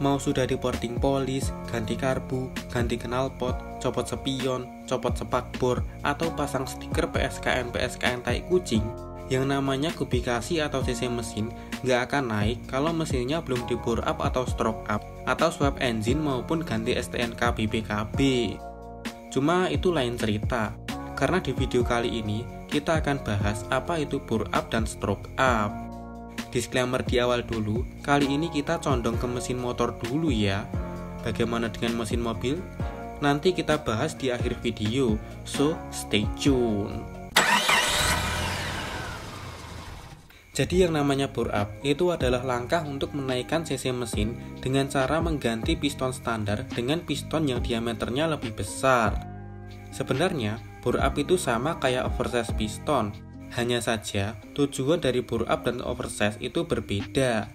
Mau sudah di porting polish, ganti karbu, ganti knalpot, copot spion, copot spakbor, atau pasang stiker PSKN tai kucing, yang namanya kubikasi atau cc mesin nggak akan naik kalau mesinnya belum di bore up atau stroke up, atau swap engine maupun ganti STNK BPKB. Cuma itu lain cerita, karena di video kali ini kita akan bahas apa itu bore up dan stroke up. Disclaimer di awal dulu, kali ini kita condong ke mesin motor dulu ya. Bagaimana dengan mesin mobil? Nanti kita bahas di akhir video, so stay tune. Jadi yang namanya bore up itu adalah langkah untuk menaikkan cc mesin dengan cara mengganti piston standar dengan piston yang diameternya lebih besar. Sebenarnya bore up itu sama kayak oversize piston, hanya saja tujuan dari bore up dan oversize itu berbeda.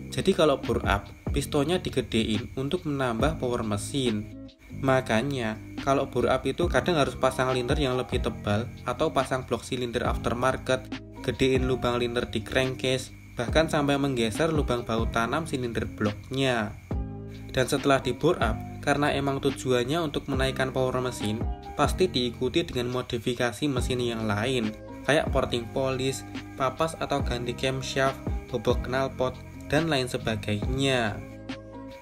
Jadi kalau bore up, pistonnya digedein untuk menambah power mesin. Makanya kalau bore up itu kadang harus pasang liner yang lebih tebal atau pasang blok silinder aftermarket, gedein lubang liner di crankcase, bahkan sampai menggeser lubang baut tanam silinder bloknya. Dan setelah di bore up, karena emang tujuannya untuk menaikkan power mesin, pasti diikuti dengan modifikasi mesin yang lain, kayak porting polish, papas atau ganti camshaft, bobok knalpot, dan lain sebagainya.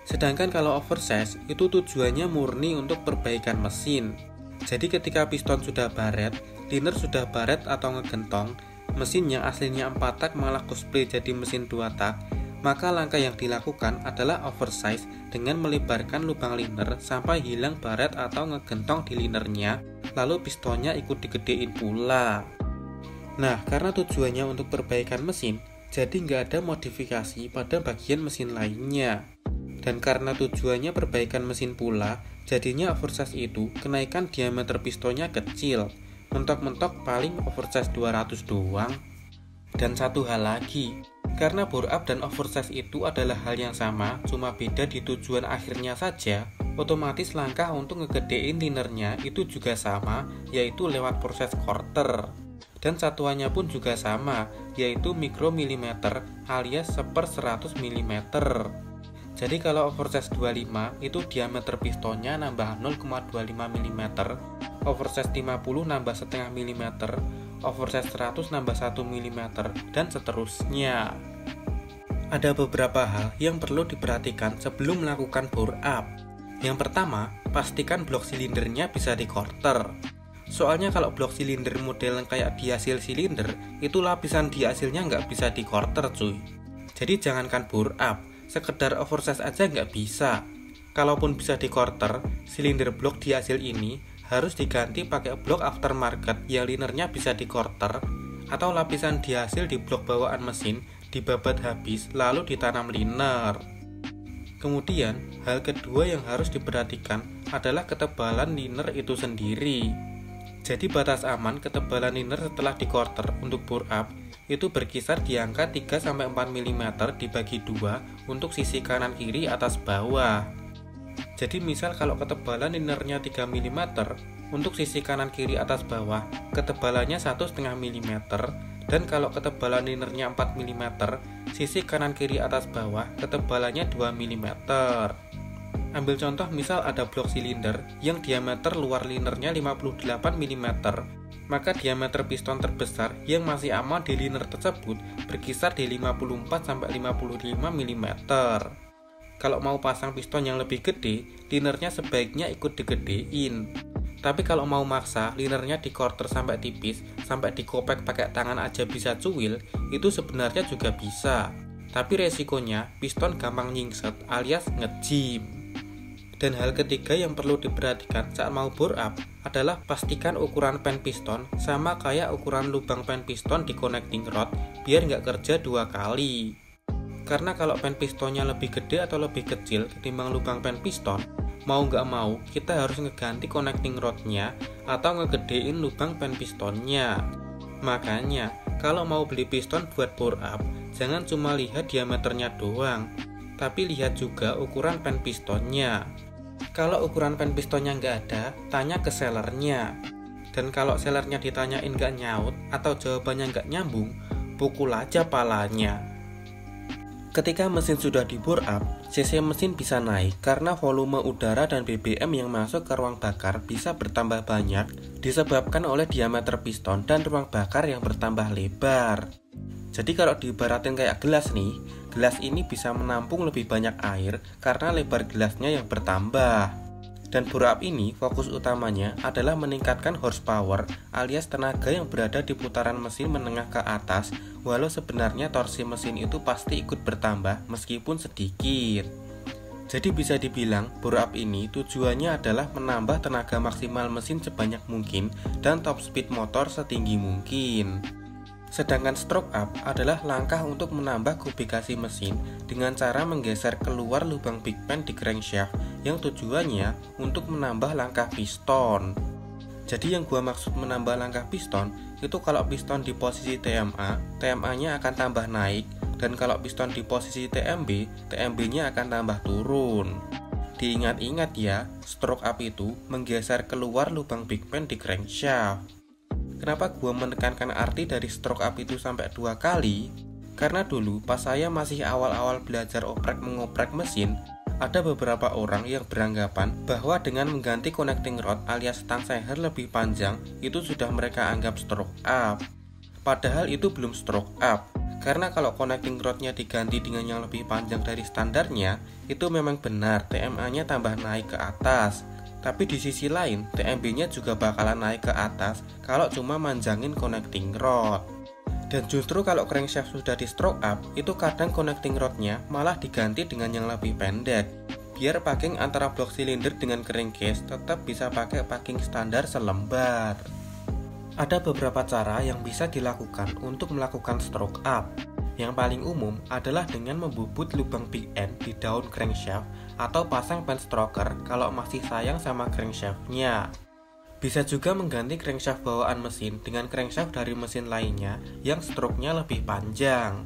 Sedangkan kalau oversize, itu tujuannya murni untuk perbaikan mesin. Jadi ketika piston sudah baret, liner sudah baret atau ngegentong, mesin yang aslinya 4 tak malah cosplay jadi mesin 2 tak, maka langkah yang dilakukan adalah oversize dengan melebarkan lubang liner sampai hilang baret atau ngegentong di linernya, lalu pistonnya ikut digedein pula. Nah, karena tujuannya untuk perbaikan mesin, jadi nggak ada modifikasi pada bagian mesin lainnya. Dan karena tujuannya perbaikan mesin pula, jadinya oversize itu kenaikan diameter pistonnya kecil, mentok-mentok paling oversize 200 doang. Dan satu hal lagi, karena bore up dan oversize itu adalah hal yang sama, cuma beda di tujuan akhirnya saja, otomatis langkah untuk ngegedein linernya itu juga sama, yaitu lewat proses quarter. Dan satuannya pun juga sama, yaitu mikromilimeter alias 1/100 mm. Jadi kalau oversize 25 itu diameter pistonnya nambah 0,25 mm, oversize 50 nambah setengah mm, oversize 100 nambah 1 mm, dan seterusnya. Ada beberapa hal yang perlu diperhatikan sebelum melakukan bore up. Yang pertama, pastikan blok silindernya bisa di quarter. Soalnya kalau blok silinder model kayak diasil silinder, itu lapisan diasilnya nggak bisa di quarter cuy. Jadi jangankan bore up, sekedar oversize aja nggak bisa. Kalaupun bisa di quarter, silinder blok diasil ini harus diganti pakai blok aftermarket yang linernya bisa di quarter, atau lapisan diasil di blok bawaan mesin dibabat habis lalu ditanam liner. Kemudian, hal kedua yang harus diperhatikan adalah ketebalan liner itu sendiri. Jadi batas aman ketebalan liner setelah di quarter untuk bore up itu berkisar di angka 3-4 mm dibagi 2 untuk sisi kanan kiri atas bawah. Jadi misal kalau ketebalan linernya 3 mm, untuk sisi kanan kiri atas bawah ketebalannya 1,5 mm, dan kalau ketebalan linernya 4 mm, sisi kanan kiri atas bawah ketebalannya 2 mm. Ambil contoh misal ada blok silinder yang diameter luar linernya 58 mm, maka diameter piston terbesar yang masih aman di liner tersebut berkisar di 54-55 mm. Kalau mau pasang piston yang lebih gede, linernya sebaiknya ikut digedein. Tapi kalau mau maksa linernya di quarter sampai tipis, sampai dikopek pakai tangan aja bisa cuil, itu sebenarnya juga bisa. Tapi resikonya piston gampang nyingset alias ngejim. Dan hal ketiga yang perlu diperhatikan saat mau bore up adalah pastikan ukuran pen piston sama kayak ukuran lubang pen piston di connecting rod biar nggak kerja 2 kali. Karena kalau pen pistonnya lebih gede atau lebih kecil ketimbang lubang pen piston, mau nggak mau kita harus ngeganti connecting rodnya atau ngegedein lubang pen pistonnya. Makanya kalau mau beli piston buat bore up, jangan cuma lihat diameternya doang, tapi lihat juga ukuran pen pistonnya. Kalau ukuran pen pistonnya nggak ada, tanya ke sellernya. Dan kalau sellernya ditanyain nggak nyaut atau jawabannya nggak nyambung, pukul aja palanya. Ketika mesin sudah di bore up, cc mesin bisa naik karena volume udara dan BBM yang masuk ke ruang bakar bisa bertambah banyak disebabkan oleh diameter piston dan ruang bakar yang bertambah lebar. Jadi kalau diibaratin kayak gelas nih, gelas ini bisa menampung lebih banyak air karena lebar gelasnya yang bertambah. Dan bore up ini fokus utamanya adalah meningkatkan horsepower alias tenaga yang berada di putaran mesin menengah ke atas, walau sebenarnya torsi mesin itu pasti ikut bertambah meskipun sedikit. Jadi bisa dibilang bore up ini tujuannya adalah menambah tenaga maksimal mesin sebanyak mungkin dan top speed motor setinggi mungkin. Sedangkan stroke up adalah langkah untuk menambah kubikasi mesin dengan cara menggeser keluar lubang big pan di crankshaft yang tujuannya untuk menambah langkah piston. Jadi yang gua maksud menambah langkah piston itu kalau piston di posisi TMA, TMA-nya akan tambah naik, dan kalau piston di posisi TMB, TMB-nya akan tambah turun. Diingat-ingat ya, stroke up itu menggeser keluar lubang big pan di crankshaft. Kenapa gue menekankan arti dari stroke up itu sampai 2 kali? Karena dulu pas saya masih awal-awal belajar oprek-mengoprek mesin, ada beberapa orang yang beranggapan bahwa dengan mengganti connecting rod alias stang seher lebih panjang, itu sudah mereka anggap stroke up. Padahal itu belum stroke up, karena kalau connecting rodnya diganti dengan yang lebih panjang dari standarnya, itu memang benar TMA-nya tambah naik ke atas. Tapi di sisi lain, TMB-nya juga bakalan naik ke atas kalau cuma manjangin connecting rod. Dan justru kalau crankshaft sudah di stroke up, itu kadang connecting rodnya malah diganti dengan yang lebih pendek. Biar packing antara blok silinder dengan crankcase tetap bisa pakai packing standar selembar. Ada beberapa cara yang bisa dilakukan untuk melakukan stroke up. Yang paling umum adalah dengan membubut lubang big end di daun crankshaft atau pasang pen stroker kalau masih sayang sama crankshaftnya. Bisa juga mengganti crankshaft bawaan mesin dengan crankshaft dari mesin lainnya yang stroke-nya lebih panjang.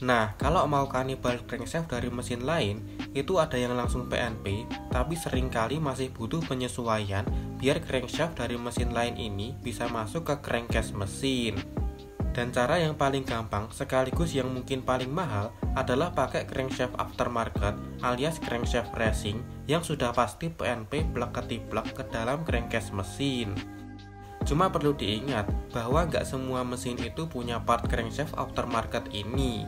Nah, kalau mau kanibal crankshaft dari mesin lain, itu ada yang langsung PNP, tapi seringkali masih butuh penyesuaian biar crankshaft dari mesin lain ini bisa masuk ke crankcase mesin. Dan cara yang paling gampang sekaligus yang mungkin paling mahal adalah pakai crankshaft aftermarket alias crankshaft racing yang sudah pasti PNP plek-ketiplek ke dalam crankcase mesin. Cuma perlu diingat bahwa nggak semua mesin itu punya part crankshaft aftermarket ini.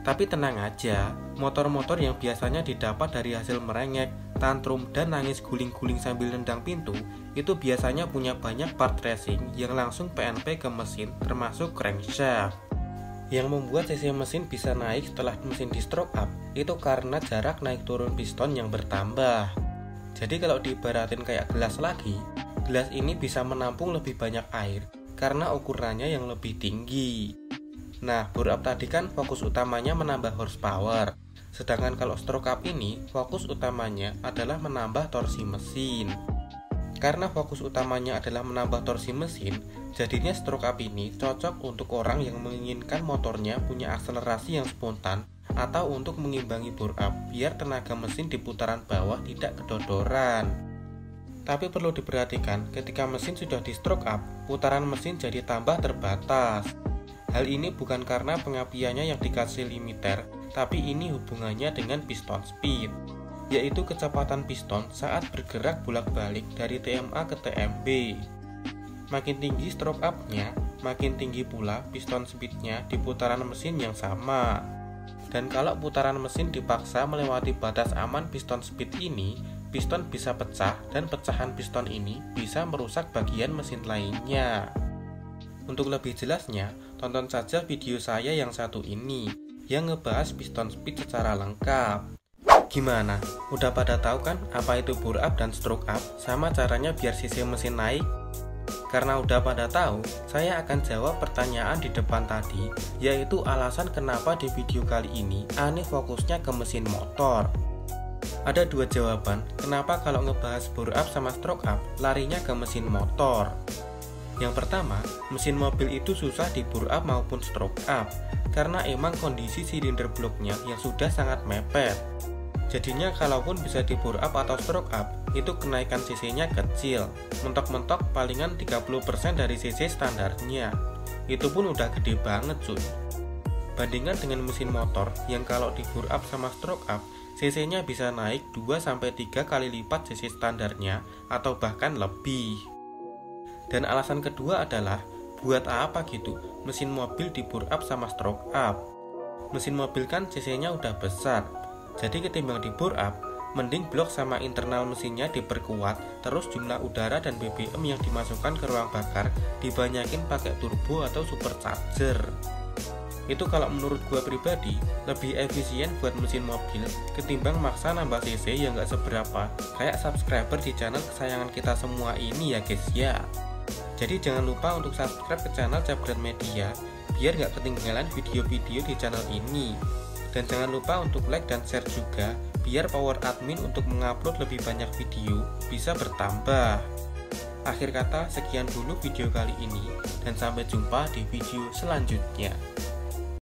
Tapi tenang aja, motor-motor yang biasanya didapat dari hasil merengek, tantrum, dan nangis guling-guling sambil nendang pintu itu biasanya punya banyak part racing yang langsung PNP ke mesin termasuk crankshaft. Yang membuat cc mesin bisa naik setelah mesin di stroke up itu karena jarak naik turun piston yang bertambah. Jadi kalau diibaratin kayak gelas lagi, gelas ini bisa menampung lebih banyak air karena ukurannya yang lebih tinggi. Nah, bore up tadi kan fokus utamanya menambah horsepower. Sedangkan kalau stroke up ini, fokus utamanya adalah menambah torsi mesin. Karena fokus utamanya adalah menambah torsi mesin, jadinya stroke up ini cocok untuk orang yang menginginkan motornya punya akselerasi yang spontan atau untuk mengimbangi bore up biar tenaga mesin di putaran bawah tidak kedodoran. Tapi perlu diperhatikan, ketika mesin sudah di stroke up, putaran mesin jadi tambah terbatas. Hal ini bukan karena pengapiannya yang dikasih limiter, tapi ini hubungannya dengan piston speed, yaitu kecepatan piston saat bergerak bolak-balik dari TMA ke TMB. Makin tinggi stroke up-nya, makin tinggi pula piston speed-nya di putaran mesin yang sama. Dan kalau putaran mesin dipaksa melewati batas aman piston speed ini, piston bisa pecah dan pecahan piston ini bisa merusak bagian mesin lainnya. Untuk lebih jelasnya, tonton saja video saya yang satu ini, yang ngebahas piston speed secara lengkap. Gimana? Udah pada tahu kan apa itu bore up dan stroke up, sama caranya biar cc mesin naik? Karena udah pada tahu, saya akan jawab pertanyaan di depan tadi, yaitu alasan kenapa di video kali ini Ani fokusnya ke mesin motor. Ada dua jawaban, kenapa kalau ngebahas bore up sama stroke up, larinya ke mesin motor. Yang pertama, mesin mobil itu susah di bore up maupun stroke up karena emang kondisi silinder bloknya yang sudah sangat mepet. Jadinya kalaupun bisa di bore up atau stroke up, itu kenaikan cc-nya kecil, mentok-mentok palingan 30% dari cc standarnya. Itu pun udah gede banget cuy. Bandingkan dengan mesin motor yang kalau di bore up sama stroke up, cc-nya bisa naik 2-3 kali lipat cc standarnya atau bahkan lebih. Dan alasan kedua adalah, buat apa gitu mesin mobil di bore up sama stroke up? Mesin mobil kan cc-nya udah besar, jadi ketimbang di bore up, mending blok sama internal mesinnya diperkuat, terus jumlah udara dan BBM yang dimasukkan ke ruang bakar dibanyakin pakai turbo atau supercharger. Itu kalau menurut gua pribadi, lebih efisien buat mesin mobil ketimbang maksa nambah cc yang gak seberapa, kayak subscriber di channel kesayangan kita semua ini ya guys ya. Jadi jangan lupa untuk subscribe ke channel Cabret Media, biar gak ketinggalan video-video di channel ini. Dan jangan lupa untuk like dan share juga, biar power admin untuk mengupload lebih banyak video bisa bertambah. Akhir kata, sekian dulu video kali ini, dan sampai jumpa di video selanjutnya.